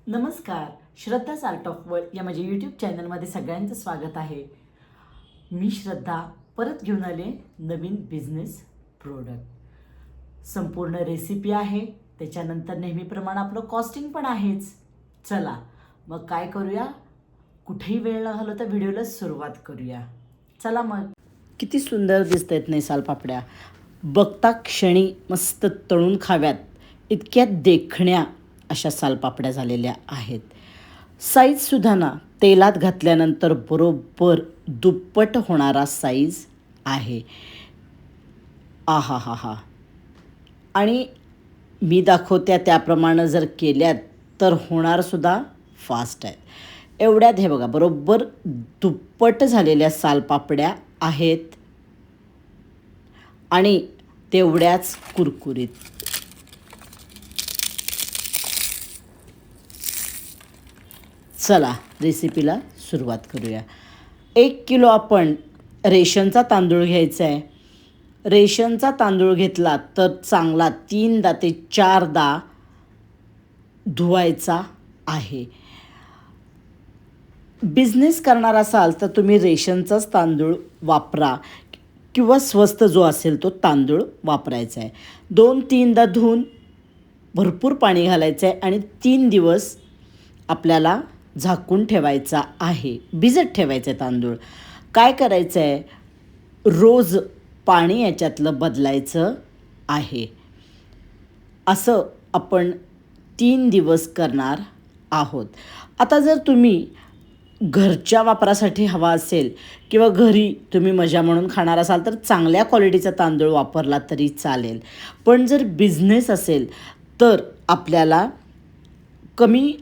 नमस्कार. श्रद्धाच art of world या माझ्या यूट्यूब चॅनलमध्ये सगळ्यांचं स्वागत आहे. मी श्रद्धा परत घेऊन आले नवीन बिझनेस प्रोडक्ट. संपूर्ण रेसिपी आहे, त्याच्यानंतर नेहमीप्रमाणे आपलं कॉस्टिंग पण आहेच. चला मग काय करूया, कुठेही वेळ न घालवता व्हिडिओला सुरुवात करूया. चला मग. किती सुंदर दिसत आहेत नाही सालपापड्या, बघता क्षणी मस्त तळून खाव्यात इतक्या देखण्या अशा सालपापड्या झालेल्या आहेत. साईजसुद्धा ना तेलात घातल्यानंतर बरोबर दुप्पट होणारा साईज आहे. आहा हा हा. आणि मी दाखवत्या त्याप्रमाणे जर केल्यात तर होणारसुद्धा फास्ट आहेत. एवढ्यात हे बघा बरोबर दुप्पट झालेल्या सालपापड्या आहेत आणि तेवढ्याच कुरकुरीत. चला रेसिपीला सुरुवात करूया. 1 किलो आपण रेशनचा तांदूळ घ्यायचा आहे. रेशनचा तांदूळ घेतला तर चांगला 3दा ते 4दा धुवायचा आहे. बिझनेस करणार असाल तर तुम्ही रेशनचाच तांदूळ वापरा किंवा स्वस्त जो असेल तो तांदूळ वापरायचा आहे. 2-3दा धुवून भरपूर पाणी घालायचं आहे आणि 3 दिवस आपल्याला झाकून ठेवायचा आहे, भिजत ठेवायचं आहे तांदूळ. काय करायचं आहे, रोज पाणी याच्यातलं बदलायचं आहे. असं आपण 3 दिवस करणार आहोत. आता जर तुम्ही घरच्या वापरासाठी हवा असेल किंवा घरी तुम्ही मजा म्हणून खाणार असाल तर चांगल्या क्वालिटीचा तांदूळ वापरला तरी चालेल. पण जर बिझनेस असेल तर आपल्याला कमी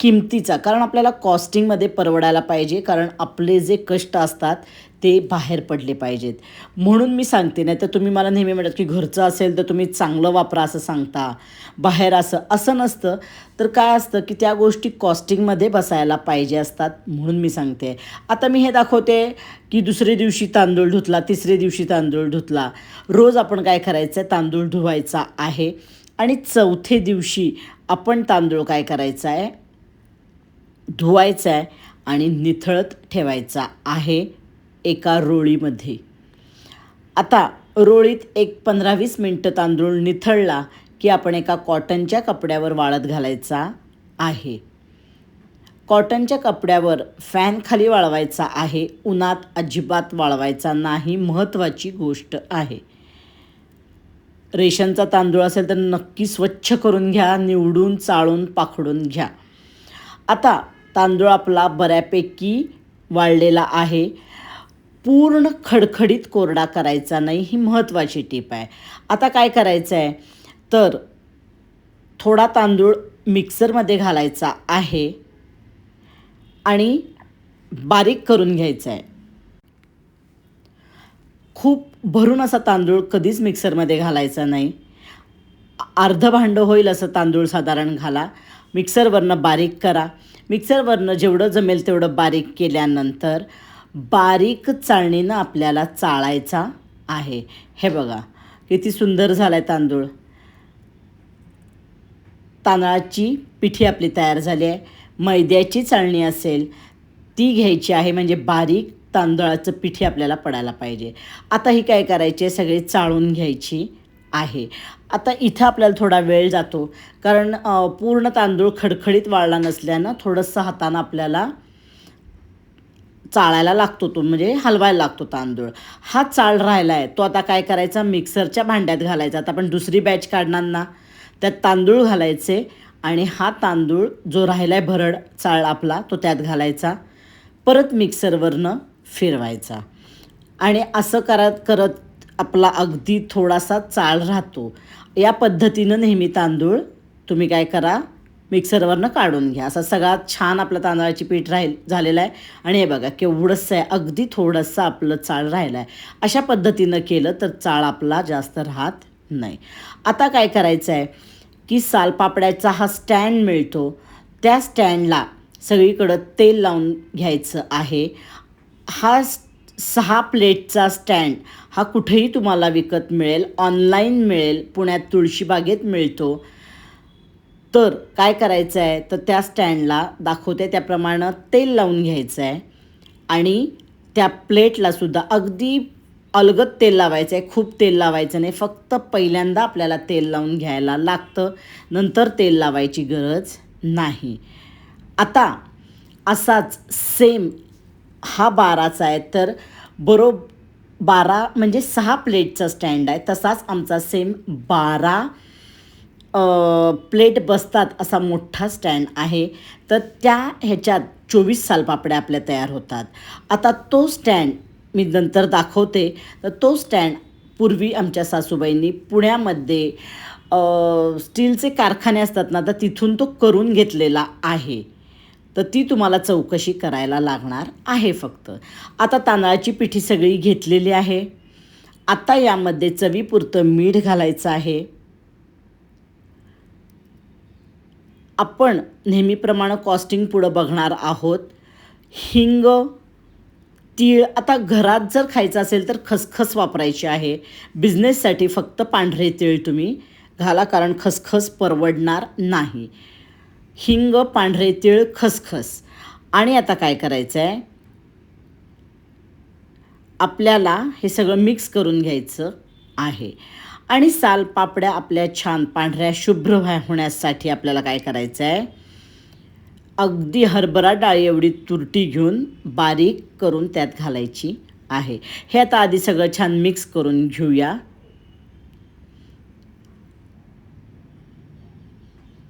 किमतीचा, कारण आपल्याला कॉस्टिंगमध्ये परवडायला पाहिजे, कारण आपले जे कष्ट असतात ते बाहेर पडले पाहिजेत. म्हणून मी सांगते. नाही तर तुम्ही मला नेहमी म्हणतात की घरचं असेल तर तुम्ही चांगलं वापरा असं सांगता, बाहेर असं नसतं. तर काय असतं की त्या गोष्टी कॉस्टिंगमध्ये बसायला पाहिजे असतात, म्हणून मी सांगते. आता मी हे दाखवते की दुसरे दिवशी तांदूळ धुतला, तिसरे दिवशी तांदूळ धुतला. रोज आपण काय करायचं आहे, तांदूळ धुवायचा आहे आणि चौथे दिवशी आपण तांदूळ काय करायचा आहे, धुवायचा आहे आणि निथळत ठेवायचा आहे एका रोळीमध्ये. आता रोळीत एक 15-20 मिनटं तांदूळ निथळला की आपण एका कॉटनच्या कपड्यावर वाळत घालायचा आहे. कॉटनच्या कपड्यावर फॅन खाली वाळवायचा आहे, उन्हात अजिबात वाळवायचा नाही, महत्त्वाची गोष्ट आहे. रेशनचा तांदूळ असेल तर नक्की स्वच्छ करून घ्या, निवडून चाळून पाखडून घ्या. आता तांदूळ आपला बऱ्यापैकी वाळलेला आहे. पूर्ण खडखडीत कोरडा करायचा नाही, ही महत्त्वाची टीप आहे. आता काय करायचं आहे तर थोडा तांदूळ मिक्सरमध्ये घालायचा आहे आणि बारीक करून घ्यायचा आहे. खूप भरून असा तांदूळ कधीच मिक्सरमध्ये घालायचा नाही. अर्धं भांडं होईल असं तांदूळ साधारण घाला. मिक्सरवरनं बारीक करा. मिक्सरवरनं जेवढं जमेल तेवढं बारीक केल्यानंतर बारीक चाळणीनं आपल्याला चाळायचा आहे. हे बघा किती सुंदर झाला आहे तांदूळ. तांदळाची पिठी आपली तयार झाली आहे. मैद्याची चाळणी असेल ती घ्यायची आहे, म्हणजे बारीक तांदळाचं पिठी आपल्याला पडायला पाहिजे. आता ही काय करायची आहे, सगळी चाळून घ्यायची आहे. आता इथं आपल्याला थोडा वेळ जातो, कारण पूर्ण तांदूळ खडखडीत वाळला नसल्यानं थोडंसं हातानं आपल्याला चाळायला लागतो, तो म्हणजे हलवायला लागतो तांदूळ. हा चाळ राहिला आहे तो आता काय करायचा, मिक्सरच्या भांड्यात घालायचा. आता आपण दुसरी बॅच काढणार ना, त्यात तांदूळ घालायचे आणि हा तांदूळ जो राहिला आहे भरड चाळ आपला तो त्यात घालायचा. परत मिक्सरवरनं फिरवायचा आणि असं करत आपला अगदी थोडासा चाळ राहतो. या पद्धतीनं नेहमी तांदूळ तुम्ही काय करा, मिक्सरवरनं काढून घ्या. असा सगळा छान आपलं तांदळाची पीठ झालेलं आहे. आणि हे बघा केवढंसं आहे, अगदी थोडंसं आपलं चाळ राहिलं आहे. अशा पद्धतीनं केलं तर चाळ आपला जास्त राहत नाही. आता काय करायचं आहे की सालपापड्याचा हा स्टँड मिळतो, त्या स्टँडला सगळीकडं तेल लावून घ्यायचं आहे. हा 6 प्लेटचा स्टँड हा कुठेही तुम्हाला विकत मिळेल, ऑनलाईन मिळेल, पुण्यात तुळशीबागेत मिळतो. तर काय करायचं आहे, तर त्या स्टँडला दाखवते त्याप्रमाणे तेल लावून घ्यायचं आहे आणि त्या प्लेटलासुद्धा अगदी अलगद तेल लावायचं आहे. खूप तेल लावायचं नाही, फक्त पहिल्यांदा आपल्याला तेल लावून घ्यायला लागतं, नंतर तेल लावायची गरज नाही. आता असाच सेम हा 12चा आहे, तर 12 म्हणजे 6 प्लेटचा स्टँड आहे. तसाच आमचा सेम 12 प्लेट बसतात असा मोठा स्टँड आहे. तर त्या ह्याच्यात 24 सालपापड्या आपल्या तयार होतात. आता तो स्टँड मी नंतर दाखवते. तर तो स्टँड पूर्वी आमच्या सासूबाईंनी पुण्यामध्ये स्टीलचे कारखाने असतात ना, तर तिथून तो करून घेतलेला आहे. तर ती तुम्हाला चौकशी करायला लागणार आहे फक्त. आता तांदळाची पिठी सगळी घेतलेली आहे. आता यामध्ये चवीपुरतं मीठ घालायचं आहे. आपण नेहमीप्रमाणे कॉस्टिंग पुढं बघणार आहोत. हिंग, तीळ. आता घरात जर खायचं असेल तर खसखस वापरायची आहे. बिझनेससाठी फक्त पांढरे तीळ तुम्ही घाला, कारण खसखस परवडणार नाही. हिंग, पांढरे तीळ, खसखस. आणि आता काय करायचं आहे, आपल्याला हे सगळं मिक्स करून घ्यायचं आहे. आणि सालपापड्या आपल्या छान पांढऱ्या शुभ्र होण्यासाठी आपल्याला काय करायचं आहे, अगदी हरभरा डाळी एवढी तुरटी घेऊन बारीक करून त्यात घालायची आहे. हे आता आधी सगळं छान मिक्स करून घेऊया.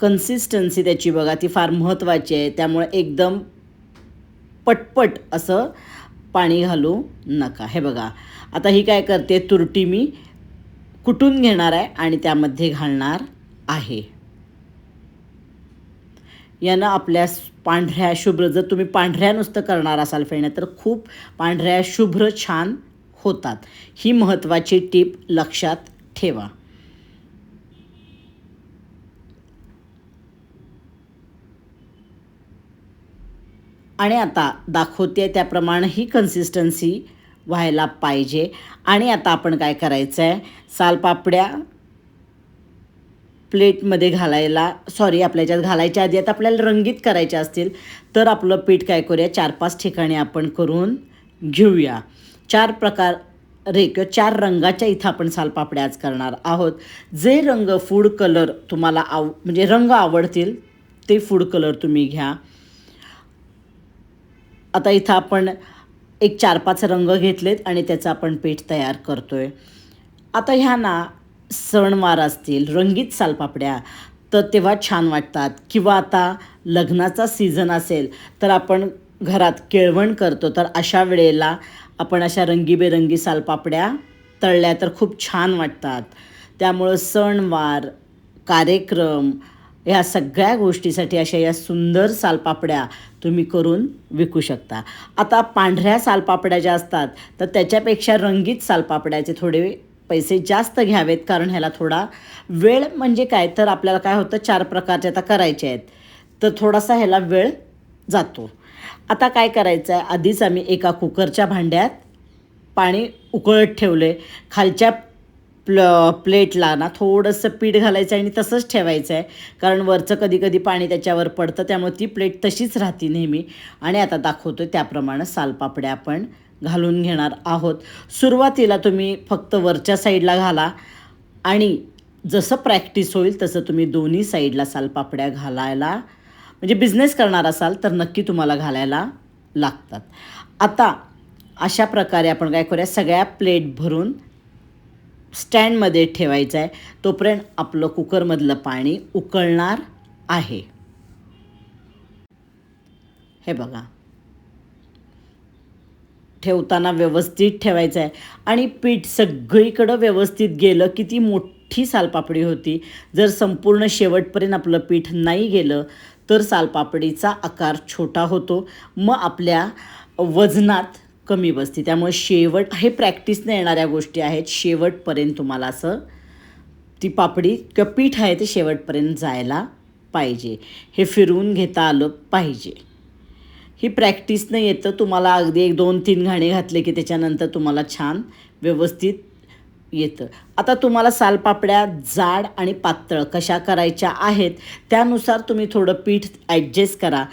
कन्सिस्टन्सी त्याची बघा, ती फार महत्त्वाची आहे. त्यामुळे एकदम पटपट असं पाणी घालू नका. हे बघा, आता ही काय करते, तुरटी मी कुटून घेणार आहे आणि त्यामध्ये घालणार आहे. यानं आपल्या पांढऱ्या शुभ्र, जर तुम्ही पांढऱ्या नुसतं करणार असाल फेण्या, तर खूप पांढऱ्या शुभ्र छान होतात. ही महत्त्वाची टीप लक्षात ठेवा. आणि आता दाखवते त्याप्रमाणे ही कन्सिस्टन्सी व्हायला पाहिजे. आणि आता आपण काय करायचं आहे, सालपापड्या प्लेटमध्ये घालायला, आपल्या याच्यात घालायच्या आधी आता आपल्याला रंगीत करायच्या असतील तर आपलं पीठ काय करूया, 4-5 ठिकाणी आपण करून घेऊया. 4 प्रकारे किंवा 4 रंगाच्या इथं आपण सालपापड्या आज करणार आहोत. जे रंग फूड कलर तुम्हाला म्हणजे रंग आवडतील ते फूड कलर तुम्ही घ्या. आता इथं आपण एक 4-5 रंग घेतलेत आणि त्याचं आपण पीठ तयार करतोय. आता ह्या ना सणवार असतील, रंगीत सालपापड्या तर तेव्हा छान वाटतात. किंवा आता लग्नाचा सीझन असेल तर आपण घरात केळवण करतो, तर अशा वेळेला आपण अशा रंगीबेरंगी सालपापड्या तळल्या तर खूप छान वाटतात. त्यामुळं सणवार, कार्यक्रम ह्या सगळ्या गोष्टीसाठी अशा या सुंदर सालपापड्या तुम्ही करून विकू शकता. आता पांढऱ्या सालपापड्या ज्या असतात तर त्याच्यापेक्षा रंगीत सालपापड्याचे थोडे पैसे जास्त घ्यावेत, कारण ह्याला थोडा वेळ, म्हणजे काय तर आपल्याला काय होतं, 4 प्रकारचे आता करायचे आहेत तर थोडासा ह्याला वेळ जातो. आता काय करायचं आहे, आधीच आम्ही एका कुकरच्या भांड्यात पाणी उकळत ठेवले. खालच्या प्लेटला ना थोडंसं पीठ घालायचं आणि तसंच ठेवायचं आहे, कारण वरचं कधी कधी पाणी त्याच्यावर पडतं, त्यामुळे ती प्लेट तशीच राहते नेहमी. आणि आता दाखवतो त्याप्रमाणे सालपापड्या आपण घालून घेणार आहोत. सुरुवातीला तुम्ही फक्त वरच्या साईडला घाला आणि जसं प्रॅक्टिस होईल तसं तुम्ही दोन्ही साईडला सालपापड्या घालायला, म्हणजे बिझनेस करणार असाल तर नक्की तुम्हाला घालायला लागतात. आता अशा प्रकारे आपण काय करूया, सगळ्या प्लेट भरून स्टँडमध्ये ठेवायचं आहे. तोपर्यंत आपलं कुकरमधलं पाणी उकळणार आहे. हे बघा, ठेवताना व्यवस्थित ठेवायचं आहे आणि पीठ सगळीकडं व्यवस्थित गेलं की ती मोठी सालपापडी होती. जर संपूर्ण शेवटपर्यंत आपलं पीठ नाही गेलं तर सालपापडीचा आकार छोटा होतो, मग आपल्या वजनात कमी बसते. त्यामुळे शेवट हे प्रॅक्टिसने येणाऱ्या गोष्टी आहेत. शेवटपर्यंत तुम्हाला असं ती पापडी किंवा पीठ आहे ते शेवटपर्यंत जायला पाहिजे. हे फिरवून घेता आलं पाहिजे. ही प्रॅक्टिसनं येतं. तुम्हाला अगदी 1-2-3 घाणे घातले की त्याच्यानंतर तुम्हाला छान व्यवस्थित येतं. आता तुम्हाला सालपापड्या जाड आणि पातळ कशा करायच्या आहेत त्यानुसार तुम्ही थोडं पीठ ॲडजस्ट करा.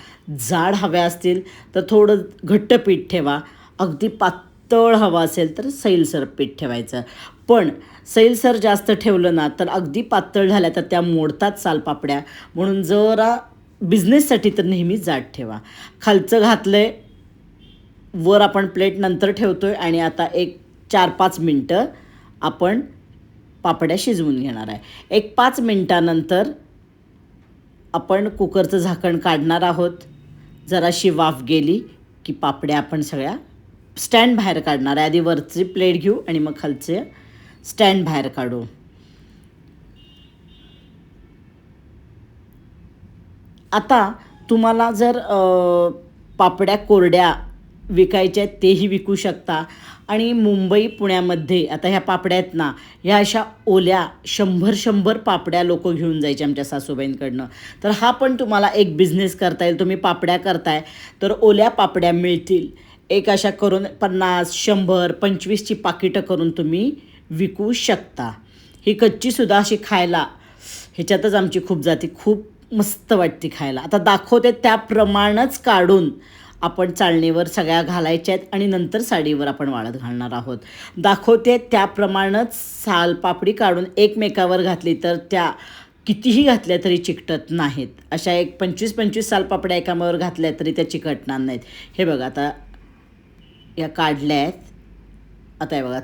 जाड हव्या असतील तर थोडं घट्ट पीठ ठेवा. अगदी पातळ हवं असेल तर सैलसर पीठ ठेवायचं. पण सैलसर जास्त ठेवलं ना तर अगदी पातळ झाल्या तर त्या मोडतात सालपापड्या. म्हणून जरा बिझनेससाठी तर नेहमी जाड ठेवा. खालचं घातलं आहे, वर आपण प्लेट नंतर ठेवतो आहे आणि आता एक 4-5 मिनटं आपण पापड्या शिजवून घेणार आहे. एक 5 मिनटानंतर आपण कुकरचं झाकण काढणार आहोत. जराशी वाफ गेली की पापड्या आपण सगळ्या स्टँड बाहेर काढणार आहे. आधी वरची प्लेट घेऊ आणि मग खालचे स्टँड बाहेर काढू. आता तुम्हाला जर पापड्या कोरड्या विकायच्या आहेत तेही विकू शकता. आणि मुंबई पुण्यामध्ये आता ह्या पापड्या आहेत ना, ह्या अशा ओल्या 100 पापड्या लोक घेऊन जायचे आमच्या सासूबाईंकडनं. तर हा पण तुम्हाला एक बिझनेस करता येईल. तुम्ही पापड्या करताय तर ओल्या पापड्या मिळतील. एक अशा करून 50, 100, 25ची पाकिटं करून तुम्ही विकू शकता. ही कच्चीसुद्धा अशी खायला ह्याच्यातच आमची खूप जाती, खूप मस्त वाटते खायला. आता दाखवते त्याप्रमाणेच काढून आपण चाळणीवर सगळ्या घालायच्या आहेत आणि नंतर साडीवर आपण वाळत घालणार आहोत. दाखवते त्याप्रमाणेच सालपापडी काढून एकमेकावर घातली तर त्या कितीही घातल्या तरी चिकटत नाहीत. अशा एक 25-25 सालपापड्या एकावर घातल्या तरी त्या चिकटणार नाहीत. हे बघा आता या काढल्या आहेत. आता हे बघा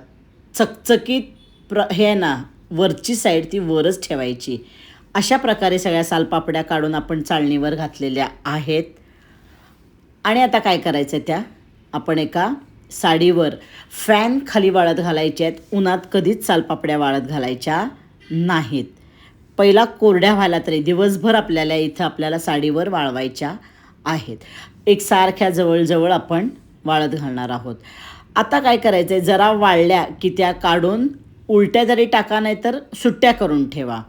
चकचकीत हे आहे ना, वरची साईड ती वरच ठेवायची. अशा प्रकारे सगळ्या सालपापड्या काढून आपण चाळणीवर घातलेल्या आहेत. आणि आता काय करायचं आहे, त्या आपण एका साडीवर फॅन खाली वाळत घालायच्या आहेत. उन्हात कधीच सालपापड्या वाळत घालायच्या नाहीत. पहिला कोरड्या व्हायला तरी दिवसभर आपल्याला साडीवर वाळवायच्या आहेत. एकसारख्या जवळजवळ आपण वाळत घालणार आहोत. आता काय करायचं आहे, जरा वाळल्या की त्या काढून उलट्या जरी टाका नाही तर सुट्ट्या करून ठेवा.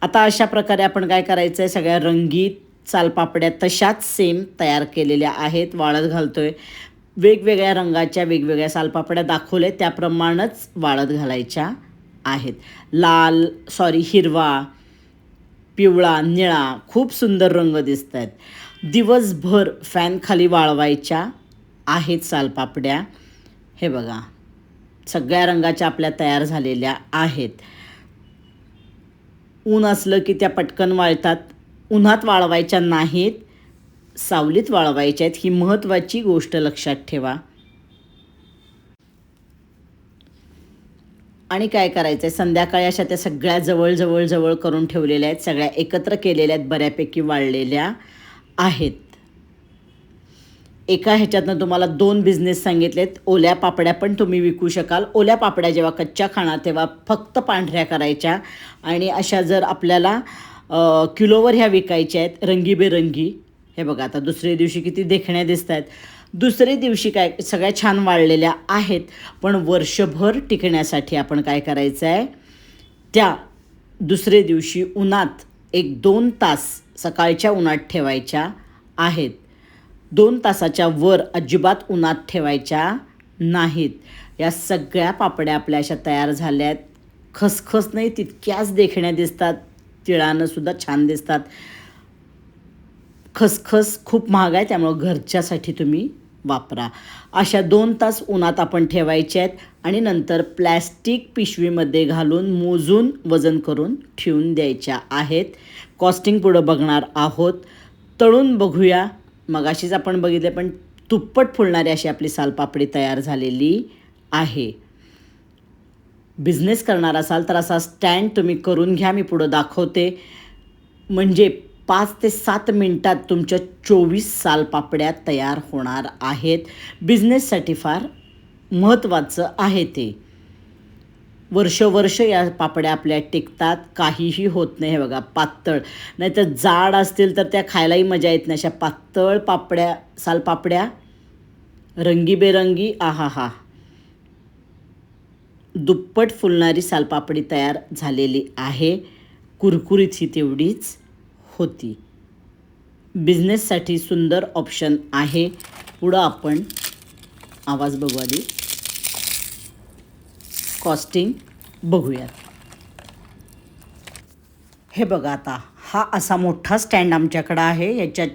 आता अशा प्रकारे आपण काय करायचं आहे, सगळ्या रंगीत सालपापड्या तशाच सेम तयार केलेल्या आहेत. वाळत घालतो आहे. वेगवेगळ्या रंगाच्या वेगवेगळ्या सालपापड्या दाखवले त्याप्रमाणेच वाळत घालायच्या आहेत. हिरवा, पिवळा, निळा खूप सुंदर रंग दिसत आहेत. दिवसभर फॅन खाली वाळवायच्या आहेत सालपापड्या. हे बघा सगळ्या रंगाच्या आपल्या तयार झालेल्या आहेत. ऊन असलं की त्या पटकन वाळतात. उन्हात वाळवायच्या नाहीत, सावलीत वाळवायच्या आहेत. ही महत्त्वाची गोष्ट लक्षात ठेवा. आणि काय करायचं आहे, संध्याकाळी अशा त्या सगळ्या जवळ करून ठेवलेल्या आहेत. सगळ्या एकत्र केलेल्या आहेत, बऱ्यापैकी वाळलेल्या आहेत. एका ह्याच्यातनं तुम्हाला 2 बिझनेस सांगितलेत. ओल्या पापड्या पण तुम्ही विकू शकाल. ओल्या पापड्या जेव्हा कच्च्या खाणार तेव्हा फक्त पांढऱ्या करायच्या. आणि अशा जर आपल्याला किलोवर ह्या विकायच्या आहेत रंगीबेरंगी. हे बघा आता दुसऱ्या दिवशी किती देखण्या दिसत आहेत. दुसऱ्या दिवशी काय सगळ्या छान वाळलेल्या आहेत. पण वर्षभर टिकण्यासाठी आपण काय करायचं आहे, त्या दुसऱ्या दिवशी उन्हात 1-2 तास सकाळच्या उन्हात ठेवायच्या आहेत. 2 तासाच्या वर अजिबात उन्हात ठेवायच्या नाहीत. या सगळ्या पापड्या आपल्या अशा तयार झाल्या आहेत. खसखस नाही तितक्याच देखण्या दिसतात. तिळानं सुद्धा छान दिसतात. खसखस खूप महाग आहे त्यामुळं घरच्यासाठी तुम्ही वापरा. अशा 2 तास उन्हात आपण ठेवायचे आहेत आणि नंतर प्लॅस्टिक पिशवीमध्ये घालून मोजून वजन करून ठेवून द्यायच्या आहेत. कॉस्टिंग पुढं बघणार आहोत. तळून बघूया. मगाशीच आपण बघितले पण तुप्पट फुलणारी अशी आपली सालपापडी तयार झालेली आहे. बिझनेस करणार असाल तर असा स्टँड तुम्ही करून घ्या. मी पुढं दाखवते. म्हणजे 5 ते 7 मिनटात तुमच्या 24 सालपापड्या तयार होणार आहेत. बिझनेससाठी फार महत्त्वाचं आहे ते. वर्ष या पापड्या आपल्या टिकतात, काहीही होत नाही. हे बघा पातळ, नाही तर जाड असतील तर त्या खायलाही मजा येत नाही. अशा पातळ पापड्या सालपापड्या रंगीबेरंगी, आहा, दुप्पट फुलणारी सालपापडी तयार झालेली आहे. कुरकुरीत ही तेवढीच होती. बिझनेससाठी सुंदर ऑप्शन आहे. पुढं आपण आवाज बघू आधी. कॉस्टिंग बघूयात. हे बघा, आता हा असा मोठा स्टँड आमच्याकडं आहे. याच्यात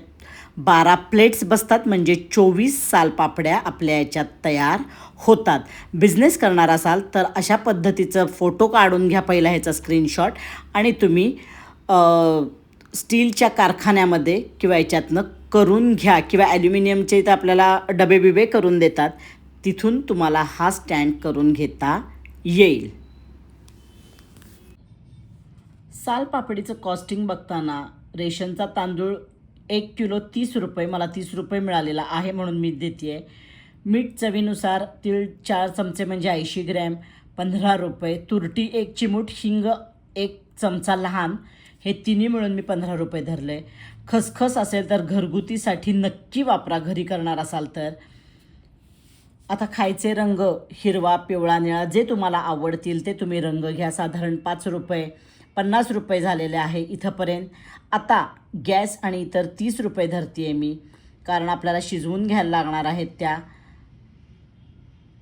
12 प्लेट्स बसतात, म्हणजे 24 सालपापड्या आपल्या याच्यात तयार होतात. बिझनेस करणार असाल तर अशा पद्धतीचं फोटो काढून घ्या पहिला ह्याचा स्क्रीनशॉट, आणि तुम्ही स्टीलच्या कारखान्यामध्ये किंवा याच्यातनं करून घ्या, किंवा ॲल्युमिनियमचे इथं आपल्याला डबे बिबे करून देतात, तिथून तुम्हाला हा स्टँड करून घेता येईल. सालपापडीचं कॉस्टिंग बघताना रेशनचा तांदूळ 1 किलो 30 रुपये, मला 30 रुपये मिळालेला आहे म्हणून मी देते आहे. मीठ चवीनुसार, तीळ 4 चमचे म्हणजे 80 ग्रॅम 15 रुपये, तुरटी 1 चिमूट, हिंग 1 चमचा लहान, हे तिन्ही मिळून मी 15 रुपये धरले. खसखस असेल तर घरगुतीसाठी नक्की वापरा, घरी करणार असाल तर. आता खायचे रंग हिरवा, पिवळा, निळा जे तुम्हाला आवडतील ते तुम्ही रंग घ्या. साधारण 5 रुपये 50 रुपये झालेले आहे इथंपर्यंत. आता गॅस आणि इतर 30 रुपये धरते आहे मी, कारण आपल्याला शिजवून घ्यायला लागणार आहेत त्या.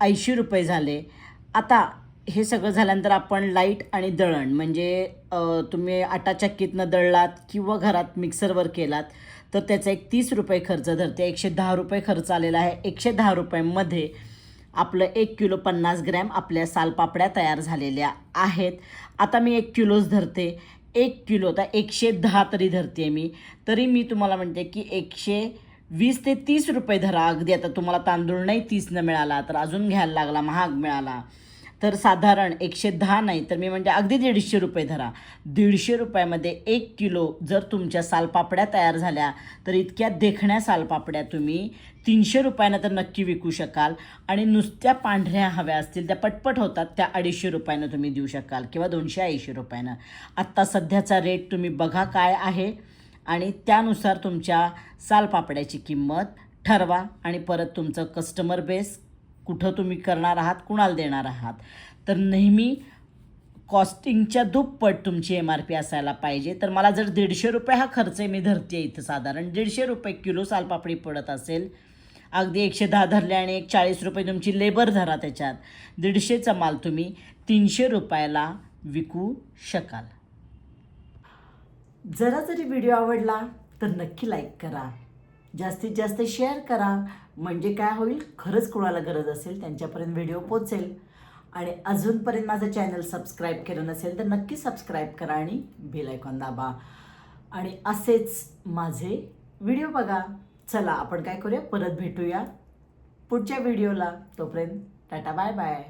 80 रुपये झाले. आता हे सगळं झाल्यानंतर आपण लाईट आणि दळण, म्हणजे तुम्ही आटा चक्कीतनं दळलात किंवा घरात मिक्सरवर केलात तर त्याचा एक 30 रुपये खर्च धरते. 110 रुपये खर्च आलेला आहे. 110 रुपयांमध्ये आपलं 1 किलो 50 ग्रॅम आपल्या सालपापड्या तयार झालेल्या आहेत. आता मी 1 किलोच धरते. 1 किलो, आता 110 तरी धरते मी. तरी मी तुम्हाला म्हणते की 120 ते 30 रुपये धरा अगदी. आता तुम्हाला तांदूळ नाही 30 मिळाला तर अजून घ्यायला लागला, महाग मिळाला तर साधारण 110 नाही तर मी म्हणजे अगदी 150 रुपये धरा. 150 रुपयामध्ये 1 किलो जर तुमच्या सालपापड्या तयार झाल्या तर इतक्या देखण्या सालपापड्या तुम्ही 300 रुपयानं तर नक्की विकू शकाल. आणि नुसत्या पांढऱ्या हव्या असतील त्या पटपट होतात, त्या 250 रुपयानं तुम्ही देऊ शकाल किंवा 280 रुपयानं. आत्ता सध्याचा रेट तुम्ही बघा काय आहे आणि त्यानुसार तुमच्या सालपापड्याची किंमत ठरवा. आणि परत तुमचं कस्टमर बेस कुठं तुम्ही करणार आहात, कुणाला देणार आहात, तर नेहमी कॉस्टिंगच्या दुप्पट तुमची MRP असायला पाहिजे. तर मला जर 150 रुपये हा खर्च मी धरते इथं, साधारण 150 रुपये किलो सालपापडी पडत असेल, अगदी 110 धरले आणि एक 40 रुपये तुमची लेबर धरा त्याच्यात, 150चा माल तुम्ही 300 रुपयाला विकू शकाल. जरा जरी व्हिडिओ आवडला तर नक्की लाईक करा, जास्तीत जास्त शेअर करा, म्हणजे काय होईल, खरंच कोणाला गरज असेल त्यांच्यापर्यंत व्हिडिओ पोचेल. आणि अजूनपर्यंत माझं चॅनल सबस्क्राईब केलं नसेल तर नक्की सबस्क्राईब करा आणि बेल आयकॉन दाबा. आणि असेच माझे व्हिडिओ बघा. चला आपण काय करूया, परत भेटूया पुढच्या व्हिडिओला. तोपर्यंत टाटा बाय बाय.